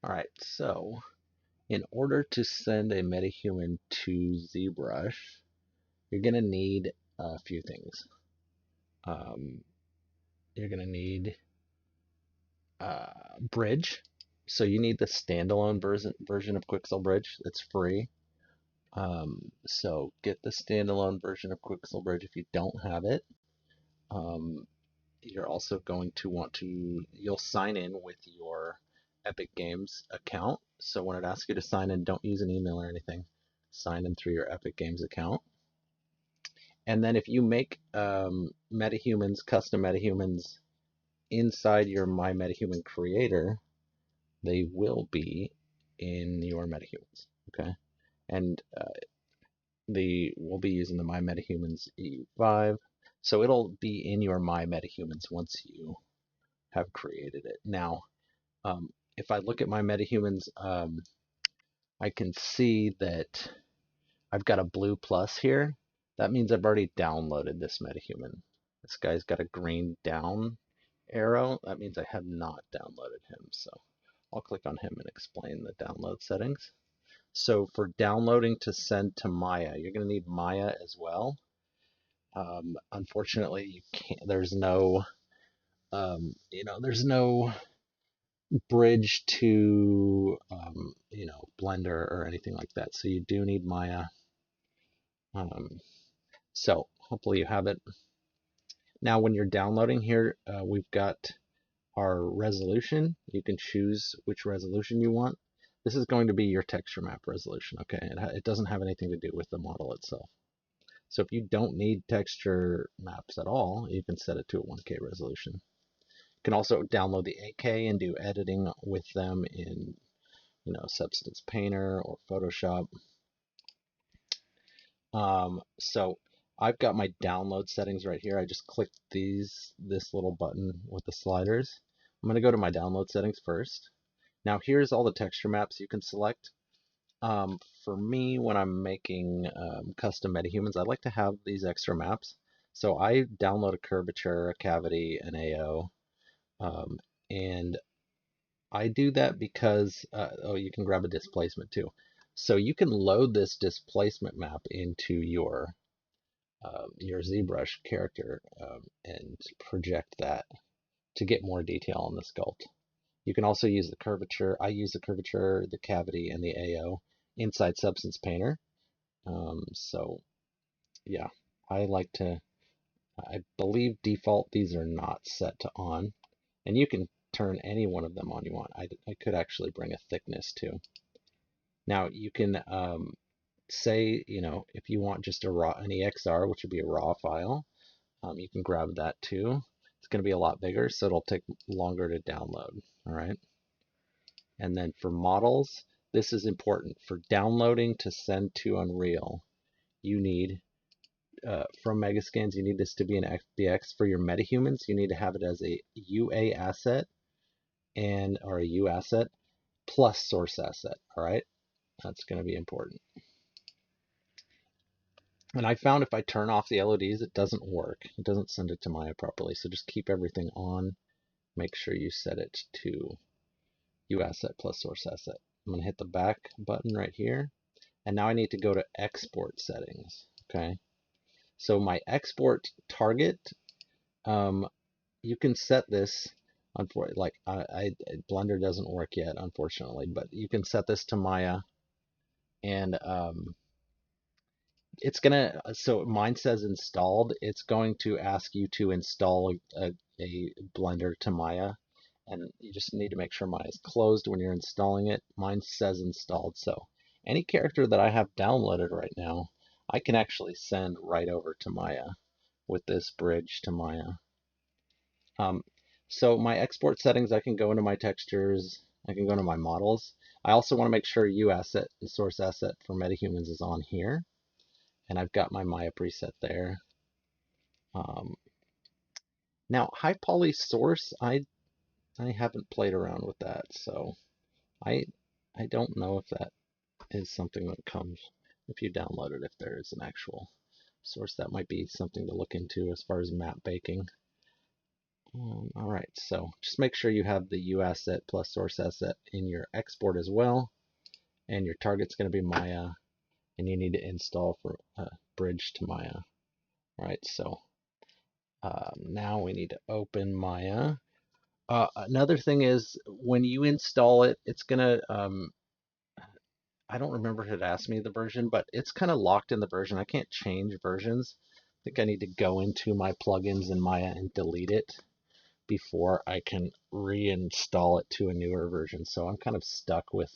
All right, so in order to send a MetaHuman to ZBrush, you're going to need a few things. Um, you're going to need Bridge. So you need the standalone version of Quixel Bridge. It's free. So get the standalone version of Quixel Bridge if you don't have it. Um, you're also going to want to, you'll sign in with your Epic Games account. So when it asks you to sign in, don't use an email or anything. Sign in through your Epic Games account. And then if you make metahumans, custom metahumans inside your My MetaHuman creator, they will be in your metahumans. Okay. And we'll be using the My MetaHumans EU5. So it'll be in your My MetaHumans once you have created it. Now, if I look at my metahumans, I can see that I've got a blue plus here. That means I've already downloaded this metahuman. This guy's got a green down arrow. That means I have not downloaded him. So I'll click on him and explain the download settings. So for downloading to send to Maya, you're going to need Maya as well. Unfortunately, you can't. There's no, there's no bridge to Blender or anything like that. So you do need Maya. So hopefully you have it. Now when you're downloading here, we've got our resolution. You can choose which resolution you want. This is going to be your texture map resolution, okay? It doesn't have anything to do with the model itself. So if you don't need texture maps at all, you can set it to a 1K resolution. You can also download the 8K and do editing with them in Substance Painter or Photoshop. So I've got my download settings right here. I just clicked this little button with the sliders. I'm going to go to my download settings first. Now here's all the texture maps you can select. For me, when I'm making custom metahumans, I like to have these extra maps. So I download a curvature, a cavity, an AO, and I do that because, you can grab a displacement too. So you can load this displacement map into your ZBrush character and project that to get more detail on the sculpt. You can also use the curvature. I use the curvature, the cavity, and the AO inside Substance Painter. So yeah, I like to, I believe default these are not set to on, and you can turn any one of them on you want. I could actually bring a thickness too. Now you can say, if you want just an EXR, which would be a raw file, you can grab that too. It's going to be a lot bigger, so it'll take longer to download. All right. And then for models, this is important. For downloading to send to Unreal, you need, from Megascans, you need this to be an XBX. For your metahumans, you need to have it as a UA asset or a U asset plus source asset. All right. That's going to be important. And I found if I turn off the LEDs, it doesn't work. It doesn't send it to Maya properly. So just keep everything on. Make sure you set it to UAsset plus source asset. I'm going to hit the back button right here. And now I need to go to export settings. Okay. So my export target, you can set this, like Blender doesn't work yet, unfortunately, but you can set this to Maya, and it's gonna, so mine says installed. It's going to ask you to install a Blender to Maya, and you just need to make sure Maya is closed when you're installing it. Mine says installed, so any character that I have downloaded right now, I can actually send right over to Maya with this bridge to Maya. So my export settings, I can go into my textures, I can go into my models. I also want to make sure UAsset and source asset for metahumans is on here. And I've got my Maya preset there. Now, high poly source, I haven't played around with that, so I don't know if that is something that comes if you download it, if there is an actual source. That might be something to look into as far as map baking. All right, so just make sure you have the U asset plus source asset in your export as well, and your target's going to be Maya, and you need to install for bridge to Maya. All right, so now we need to open Maya. Another thing is when you install it, it's gonna, I don't remember if it asked me the version, but it's kind of locked in the version. I can't change versions. I think I need to go into my plugins in Maya and delete it before I can reinstall it to a newer version. So I'm kind of stuck with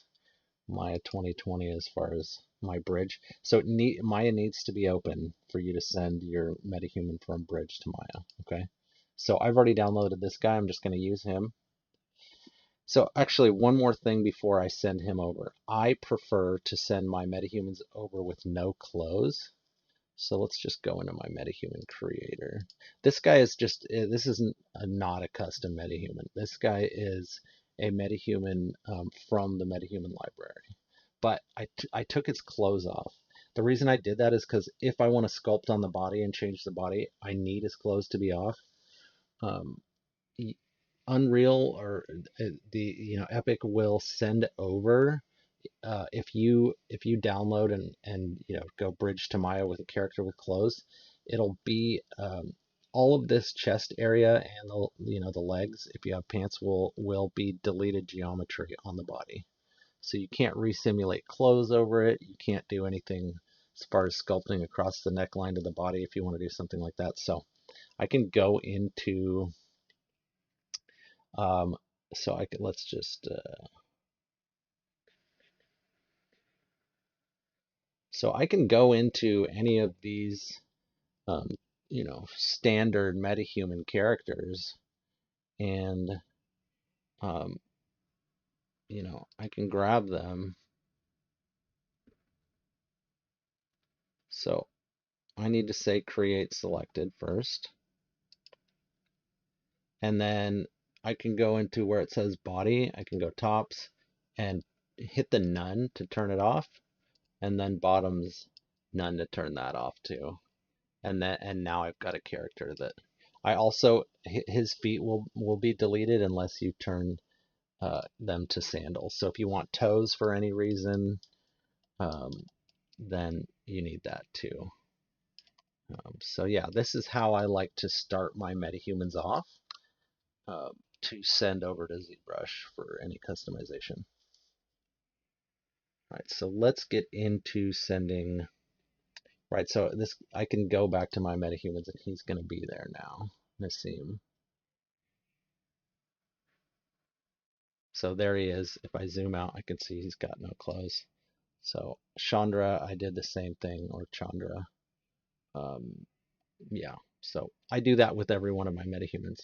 Maya 2020 as far as my bridge. So Maya needs to be open for you to send your MetaHuman from bridge to Maya. Okay. So I've already downloaded this guy. I'm just going to use him. So actually, one more thing before I send him over. I prefer to send my metahumans over with no close. So let's just go into my metahuman creator. This guy is just, this isn't not a custom metahuman. This guy is a metahuman from the metahuman library. But I took his clothes off. The reason I did that is because if I want to sculpt on the body and change the body, I need his clothes to be off. Um, Unreal or the Epic will send over if you download and go bridge to Maya with a character with clothes, it'll be all of this chest area and the legs. If you have pants, will be deleted geometry on the body, so you can't resimulate clothes over it. You can't do anything as far as sculpting across the neckline to the body if you want to do something like that. So I can go into um, so I can let's just so I can go into any of these um, standard metahuman characters, and um, I can grab them. So I need to say create selected first, and then I can go into where it says body. I can go tops and hit the none to turn it off, and then bottoms none to turn that off too. And now I've got a character that I also his feet will be deleted unless you turn them to sandals. So if you want toes for any reason, um, then you need that too. So yeah, this is how I like to start my metahumans off uh, to send over to ZBrush for any customization. All right, so let's get into sending. Right, so this I can go back to my metahumans and he's going to be there now. Nassim. So there he is. If I zoom out, I can see he's got no clothes. So Chandra, I did the same thing, or Chandra. Um, yeah, so I do that with every one of my metahumans.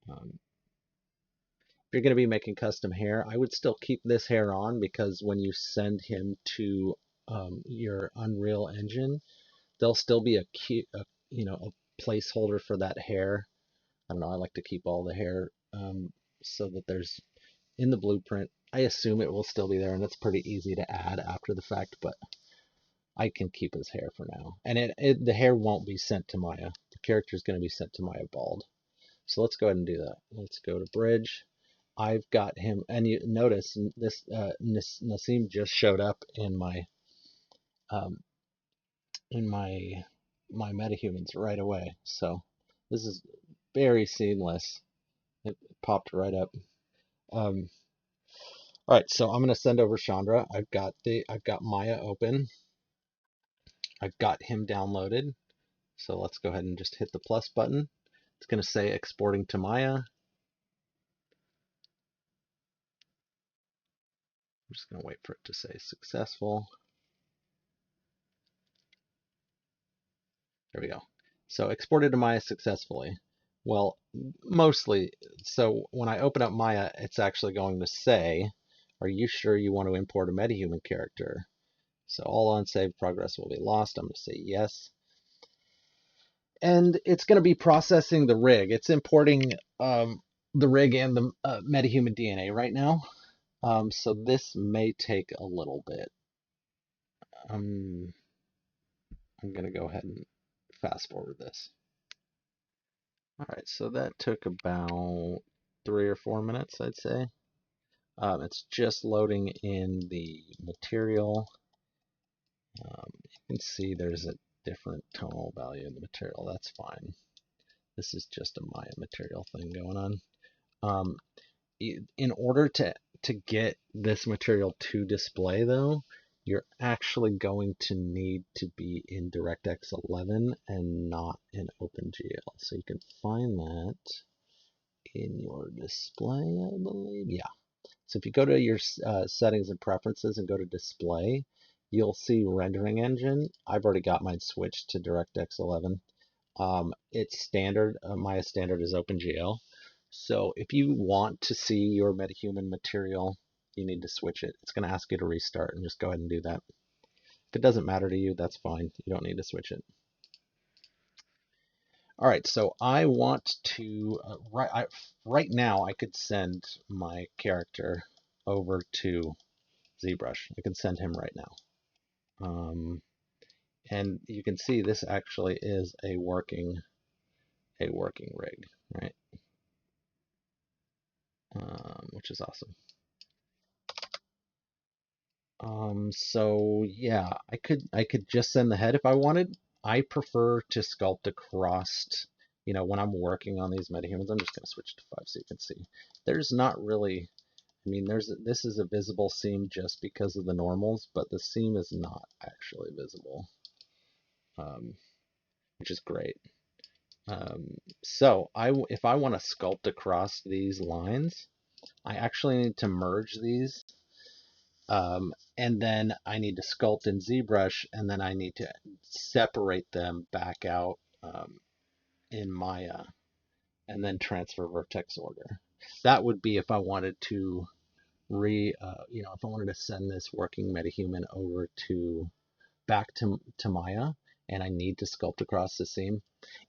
If you're going to be making custom hair, I would still keep this hair on because when you send him to your Unreal Engine, there'll still be a placeholder for that hair. I don't know. I like to keep all the hair so that there's in the blueprint. I assume it will still be there, and it's pretty easy to add after the fact, but I can keep his hair for now. And the hair won't be sent to Maya. The character is going to be sent to Maya bald. So let's go ahead and do that. Let's go to bridge. I've got him, and you notice this Nassim just showed up um, in my metahumans right away. So this is very seamless. It popped right up. Um, all right, so I'm going to send over Chandra. I've got Maya open. I've got him downloaded. So let's go ahead and just hit the plus button. It's going to say exporting to Maya. I'm just going to wait for it to say successful. There we go. So exported to Maya successfully. Well, mostly. So when I open up Maya, it's actually going to say, are you sure you want to import a MetaHuman character? So all unsaved progress will be lost. I'm going to say yes. And it's going to be processing the rig. It's importing the rig and the MetaHuman DNA right now. So this may take a little bit. I'm going to go ahead and fast forward this. All right, so that took about 3 or 4 minutes, I'd say. It's just loading in the material. You can see there's a different tonal value in the material. That's fine. This is just a Maya material thing going on. Um, in order to get this material to display, though, you're actually going to need to be in DirectX 11 and not in OpenGL. So you can find that in your display, I believe. Yeah. So if you go to your settings and preferences and go to display, you'll see rendering engine. I've already got mine switched to DirectX 11. It's standard. Maya standard is OpenGL. So if you want to see your MetaHuman material, you need to switch it. It's going to ask you to restart, and just go ahead and do that. If it doesn't matter to you, that's fine. You don't need to switch it. All right, so I want to, right now I could send my character over to ZBrush. I can send him right now. And you can see this actually is a working rig, right? Which is awesome. So yeah, I could just send the head if I wanted. I prefer to sculpt across, when I'm working on these metahumans. I'm just going to switch to 5 so you can see. There's not really, I mean, this is a visible seam just because of the normals, but the seam is not actually visible, which is great. So if I want to sculpt across these lines, I actually need to merge these. And then I need to sculpt in ZBrush, and then I need to separate them back out in Maya, and then transfer vertex order. That would be if I wanted to if I wanted to send this working MetaHuman over back to Maya, and I need to sculpt across the seam.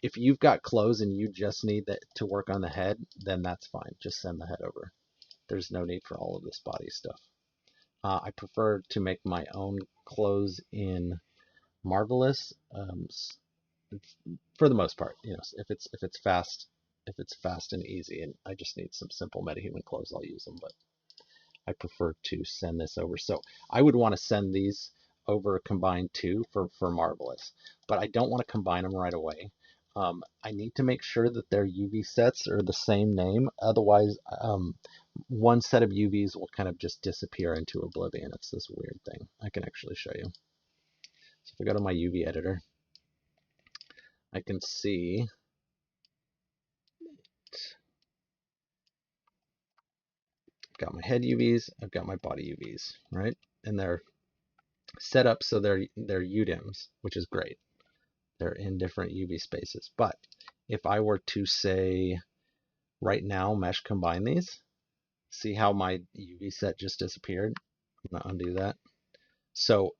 If you've got clothes and you just need that to work on the head, then that's fine. Just send the head over. There's no need for all of this body stuff. I prefer to make my own clothes in Marvelous, for the most part. If it's fast and easy, and I just need some simple MetaHuman clothes, I'll use them. But I prefer to send this over. So I would want to send these over combined too for Marvelous, but I don't want to combine them right away. I need to make sure that their UV sets are the same name. Otherwise, one set of UVs will kind of just disappear into oblivion. It's this weird thing. I can actually show you. So if I go to my UV editor, I can see I've got my head UVs, I've got my body UVs, right? And they're set up so they're UDIMs, which is great. They're in different UV spaces. But if I were to say right now mesh combine these, see how my UV set just disappeared? I'm going to undo that. So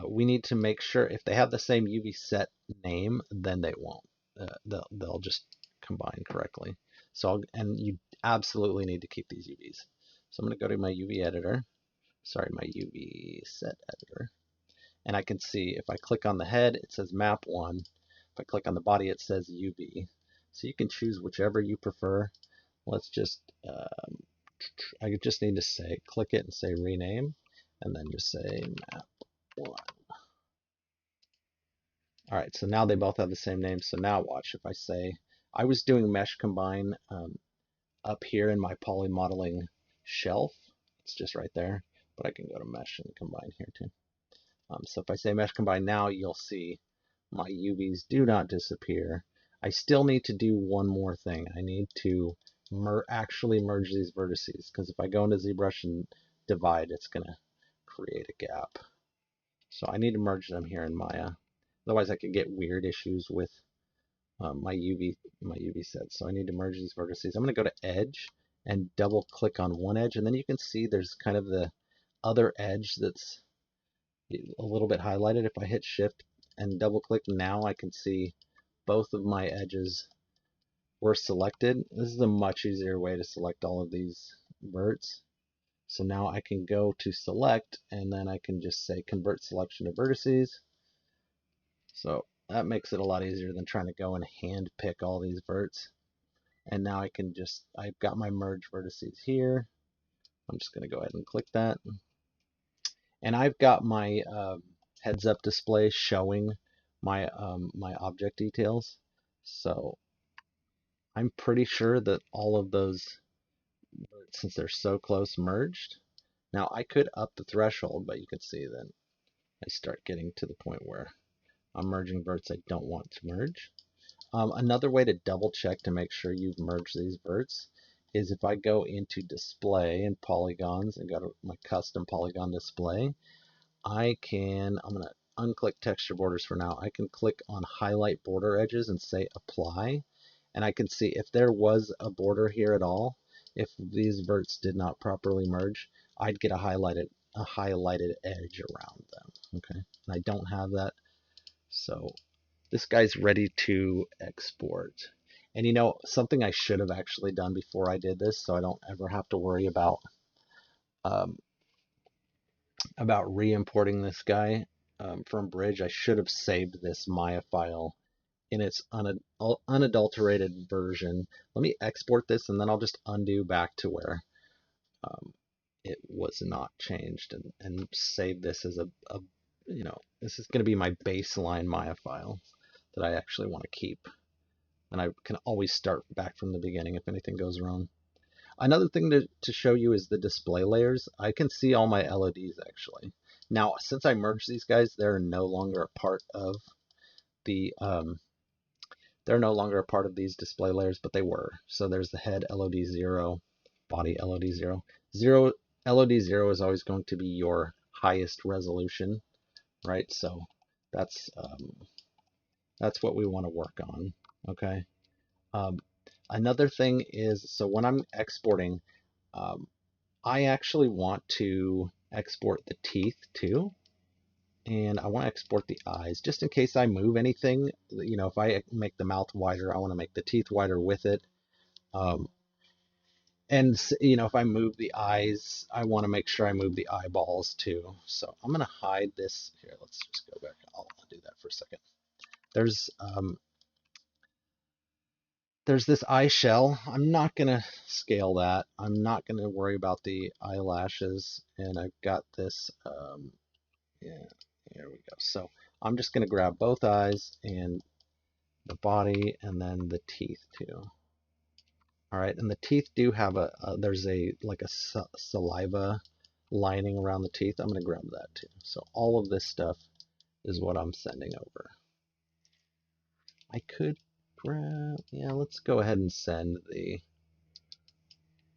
we need to make sure if they have the same UV set name, then they won't. They'll just combine correctly. And you absolutely need to keep these UVs. So I'm going to go to my UV editor. Sorry, my UV set editor. And I can see if I click on the head, it says map 1. If I click on the body, it says UV. So you can choose whichever you prefer. Let's just, I just need to click it and say rename, and then just say map 1. All right, so now they both have the same name. So now watch, if I say, I was doing mesh combine up here in my poly modeling shelf. It's just right there, but I can go to mesh and combine here too. So if I say mesh combine now, you'll see my UVs do not disappear. I still need to do one more thing. I need to actually merge these vertices, because if I go into ZBrush and divide, it's going to create a gap. So I need to merge them here in Maya. Otherwise, I could get weird issues with my UV set. So I need to merge these vertices. I'm going to go to Edge and double click on one edge, and then you can see there's kind of the other edge that's a little bit highlighted. If I hit Shift and double click now, I can see both of my edges were selected. This is a much easier way to select all of these verts. So now I can go to select, and then I can just say convert selection to vertices. So that makes it a lot easier than trying to go and hand pick all these verts. And now I can just, I've got my merge vertices here. I'm just going to go ahead and click that. And I've got my heads up display showing my object details. So I'm pretty sure that all of those, since they're so close, merged. Now I could up the threshold, but you can see that I start getting to the point where I'm merging verts I don't want to merge. Another way to double check to make sure you've merged these verts is if I go into display and polygons and go to my custom polygon display, I'm going to unclick texture borders for now. I can click on highlight border edges and say apply, and I can see if there was a border here at all, if these verts did not properly merge, I'd get a highlighted edge around them. Okay, and I don't have that, so this guy's ready to export. And you know, something I should have actually done before I did this, so I don't ever have to worry um, about re-importing this guy from Bridge, I should have saved this Maya file in its unadulterated version. Let me export this, and then I'll just undo back to where it was not changed, and save this as a you know, this is going to be my baseline Maya file that I actually want to keep. And I can always start back from the beginning if anything goes wrong. Another thing to show you is the display layers. I can see all my LODs actually. Now, since I merged these guys, they're no longer a part of the they're no longer a part of these display layers, but they were. So there's the head LOD 0, body LOD 0. LOD 0 is always going to be your highest resolution, right? So that's what we want to work on. Okay. Another thing is, so when I'm exporting, I actually want to export the teeth too. And I want to export the eyes just in case I move anything. You know, if I make the mouth wider, I want to make the teeth wider with it. And, you know, if I move the eyes, I want to make sure I move the eyeballs too. So I'm going to hide this. Here, let's just go back. I'll do that for a second. There's this eye shell. I'm not going to scale that. I'm not going to worry about the eyelashes. And I've got this, yeah, here we go. So I'm just going to grab both eyes and the body and then the teeth too. All right, and the teeth do have there's like a saliva lining around the teeth. I'm going to grab that too. So all of this stuff is what I'm sending over. I could grab, yeah, let's go ahead and send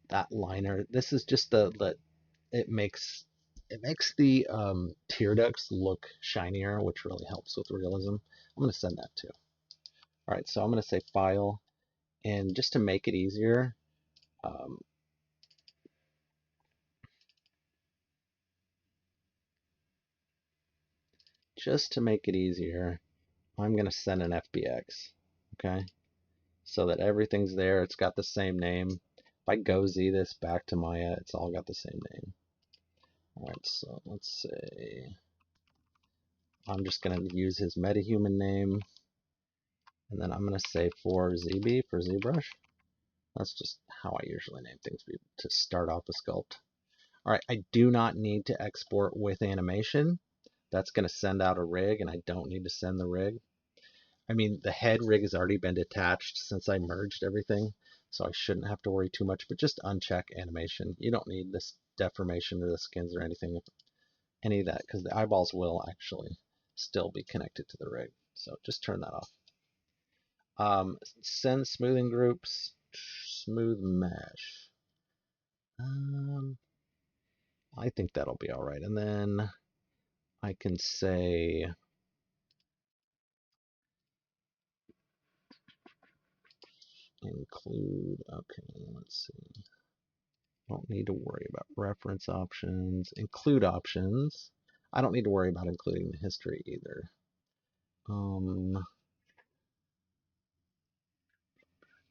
that liner. This is just it makes the tear ducts look shinier, which really helps with realism. I'm going to send that too. All right, so I'm going to say file, and just to make it easier, I'm going to send an FBX, okay? So that everything's there. It's got the same name. If I go Z this back to Maya, it's all got the same name. All right, so let's say I'm just going to use his MetaHuman name, and then I'm going to say for ZB, for ZBrush. That's just how I usually name things to start off a sculpt. All right, I do not need to export with animation. That's going to send out a rig, and I don't need to send the rig. I mean, the head rig has already been detached since I merged everything, so I shouldn't have to worry too much, but just uncheck animation. You don't need this deformation or the skins or anything, any of that, because the eyeballs will actually still be connected to the rig. So just turn that off. Send smoothing groups, smooth mesh. I think that'll be all right. And then I can say include, okay, let's see. Don't need to worry about reference options. Include options. I don't need to worry about including the history either.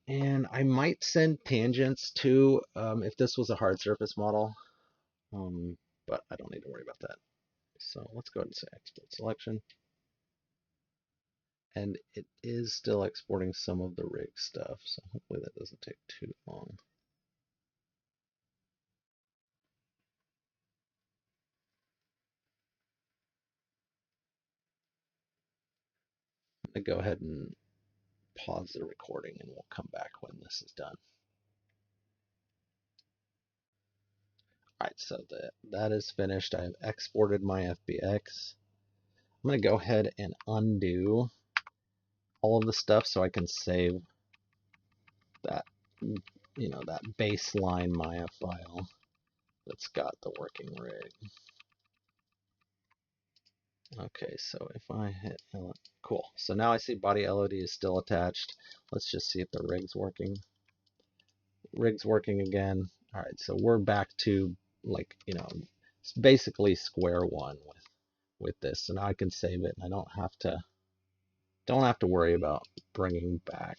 And I might send tangents too if this was a hard surface model, but I don't need to worry about that. So let's go ahead and say export selection. And it is still exporting some of the rig stuff, so hopefully that doesn't take too long. I'm going to go ahead and pause the recording and we'll come back when this is done. Alright, so that is finished. I've exported my FBX. I'm going to go ahead and undo all of the stuff so I can save that, that baseline Maya file that's got the working rig. Okay, so if I hit, cool. So now I see body LOD is still attached. Let's just see if the rig's working. Rig's working again. All right, so we're back to basically square one with this. So now I can save it, and I don't have to worry about bringing back,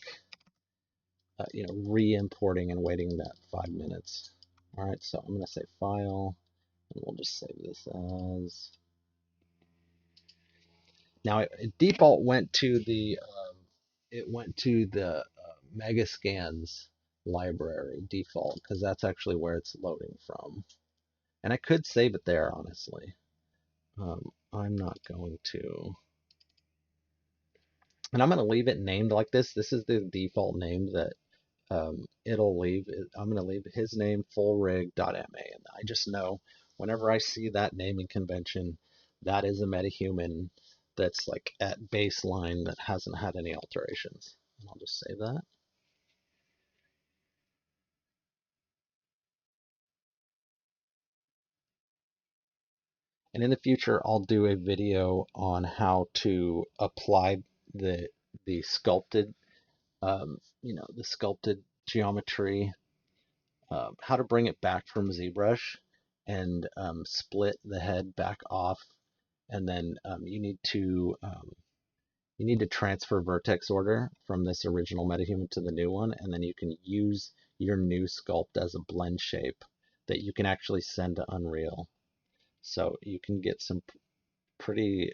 re-importing and waiting that 5 minutes. All right, so I'm gonna say File, and we'll just save this as. Now it default went to the Megascans library default because that's actually where it's loading from. And I could save it there, honestly. I'm not going to. And I'm going to leave it named like this. This is the default name that it'll leave. I'm going to leave his name fullrig.ma. And I just know whenever I see that naming convention, that is a MetaHuman that's like at baseline that hasn't had any alterations. And I'll just save that. And in the future, I'll do a video on how to apply the sculpted, the sculpted geometry, how to bring it back from ZBrush and split the head back off, and then you need to transfer vertex order from this original MetaHuman to the new one, and then you can use your new sculpt as a blend shape that you can actually send to Unreal. So you can get some pretty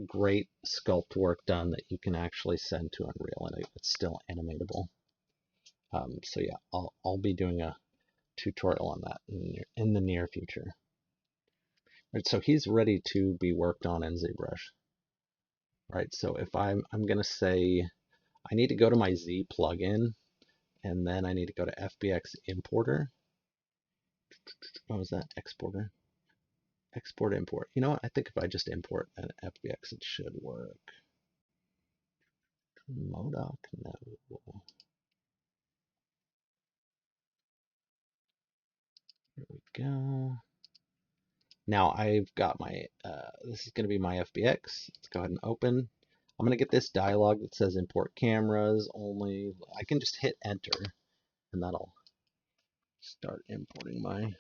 great sculpt work done that you can actually send to Unreal, and it's still animatable. So yeah, I'll be doing a tutorial on that in the near future. Right, so he's ready to be worked on in ZBrush. Right, so if I'm gonna say I need to go to my Z plugin, and then I need to go to FBX importer. What was that? Exporter. Export import. You know what? I think if I just import an FBX, it should work. Modoc, no. Here we go. Now I've got my, this is going to be my FBX. Let's go ahead and open. I'm going to get this dialog that says import cameras only. I can just hit enter, and that'll start importing my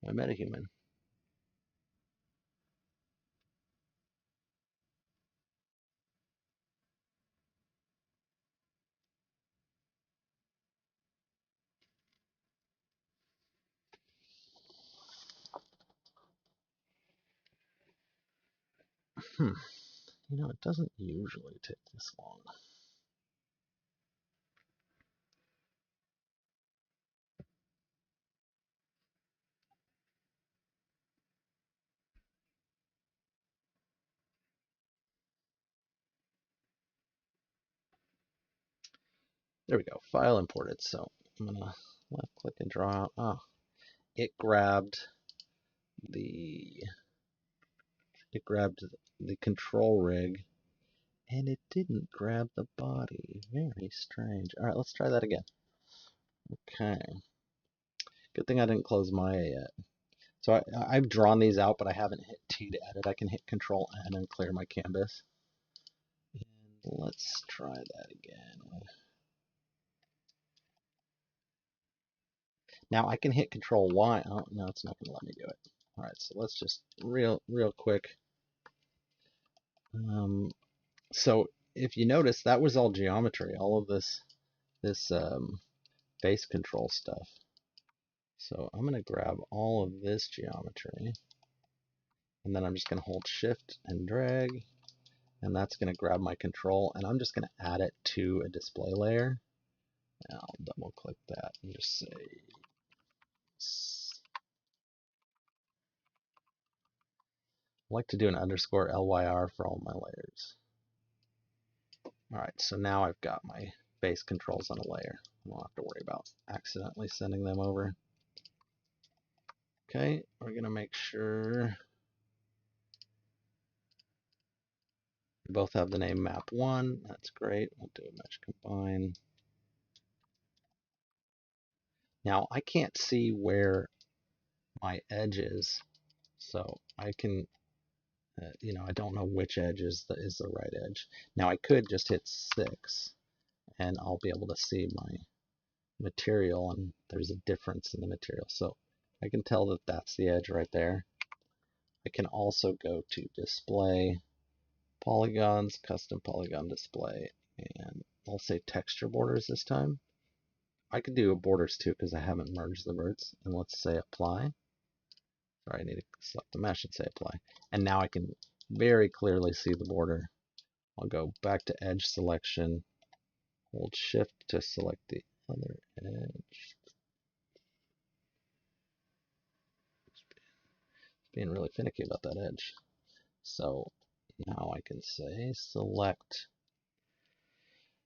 MetaHuman. It doesn't usually take this long. There we go, file imported. So I'm gonna left click and draw out. Oh, it grabbed the control rig, and it didn't grab the body. Very strange. All right, let's try that again. Okay. Good thing I didn't close Maya yet. So I've drawn these out, but I haven't hit T to edit. I can hit Control N and clear my canvas. And let's try that again. Now I can hit Control Y. Oh, no, it's not going to let me do it. All right, so let's just real quick. So if you notice, that was all geometry, all of this face control stuff. So I'm going to grab all of this geometry, and then I'm just going to hold Shift and drag, and that's going to grab my control, and I'm just going to add it to a display layer. And I'll double click that and just say, I like to do an underscore LYR for all my layers. All right, so now I've got my base controls on a layer. I don't have to worry about accidentally sending them over. Okay, we're going to make sure we both have the name map1. That's great. We'll do a mesh combine. Now I can't see where my edge is, so I can, I don't know which edge is the right edge. Now I could just hit 6, and I'll be able to see my material, and there's a difference in the material. So I can tell that that's the edge right there. I can also go to display, polygons, custom polygon display, and I'll say texture borders this time. I could do borders too because I haven't merged the birds. And let's say apply. Sorry, I need to select the mesh and say apply. And now I can very clearly see the border. I'll go back to edge selection, hold shift to select the other edge. Being really finicky about that edge. So now I can say select,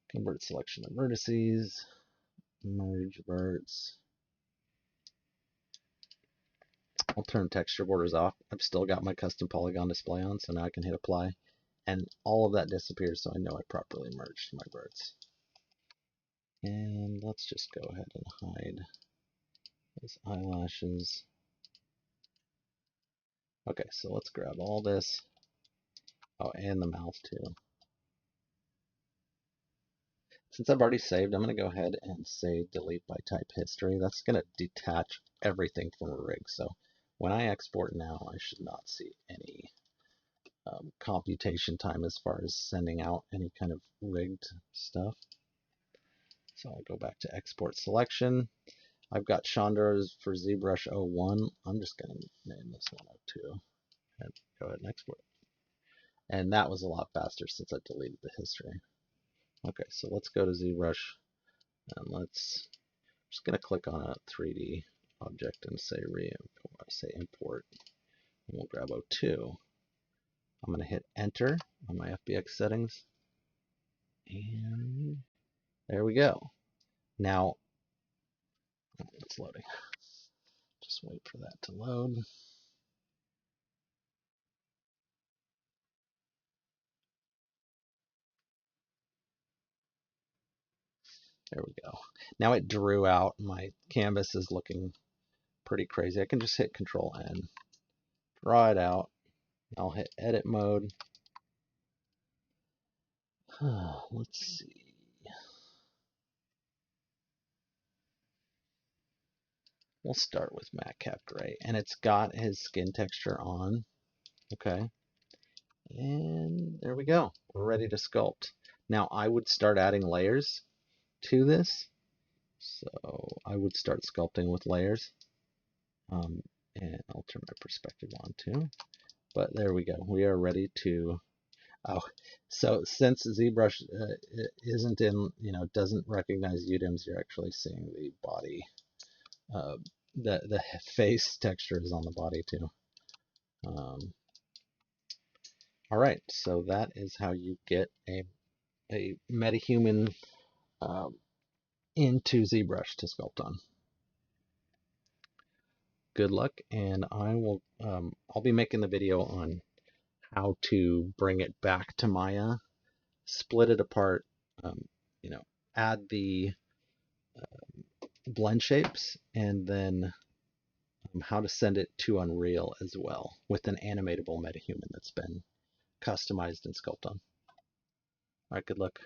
convert selection of vertices, merge verts. I'll turn texture borders off. I've still got my custom polygon display on, so now I can hit apply, and all of that disappears, so I know I properly merged my verts. And let's just go ahead and hide those eyelashes. Okay, so let's grab all this. Oh, and the mouth too. Since I've already saved, I'm going to go ahead and say delete by type history. That's going to detach everything from a rig. So when I export now, I should not see any computation time as far as sending out any kind of rigged stuff. So I'll go back to export selection. I've got Chandra's for ZBrush 01. I'm just going to name this 102 and go ahead and export. And that was a lot faster since I deleted the history. Okay, so let's go to ZBrush, and just going to click on a 3D object and say import, and we'll grab 02. I'm going to hit enter on my FBX settings, and there we go. Now it's loading. Just wait for that to load. There we go. Now it drew out. My canvas is looking pretty crazy. I can just hit Control N, draw it out. I'll hit edit mode. Let's see. We'll start with Matcap Gray, and it's got his skin texture on. Okay, and there we go. We're ready to sculpt. Now I would start adding layers to this. So I would start sculpting with layers. And I'll turn my perspective on too. But there we go. We are ready to. Oh, so since ZBrush isn't in, doesn't recognize UDIMs, you're actually seeing the body. The face texture is on the body too. All right, so that is how you get a MetaHuman into ZBrush to sculpt on. Good luck, and I'll be making the video on how to bring it back to Maya, split it apart, add the blend shapes, and then how to send it to Unreal as well with an animatable MetaHuman that's been customized and sculpted on. All right, good luck.